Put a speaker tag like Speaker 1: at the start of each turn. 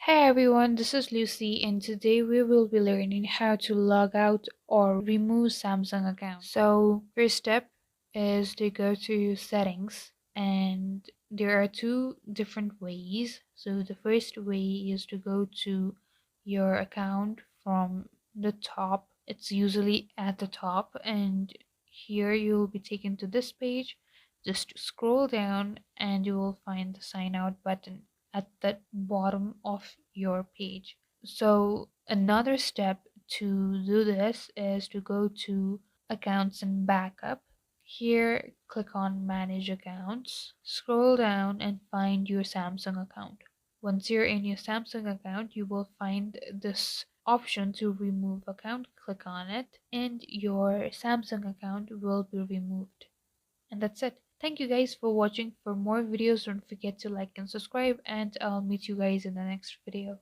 Speaker 1: Hey everyone, this is Lucy and today we will be learning how to log out or remove Samsung account. So first step is to go to settings and there are two different ways. So the first way is to go to your account from the top. It's usually at the top and here you'll be taken to this page. Just scroll down and you will find the sign out button at the bottom of your page. So another step to do this is to go to accounts and backup. Here, click on manage accounts, scroll down and find your Samsung account. Once you're in your Samsung account, you will find this option to remove account. Click on it and your Samsung account will be removed. And that's it. Thank you guys for watching. For more videos, don't forget to like and subscribe, and I'll meet you guys in the next video.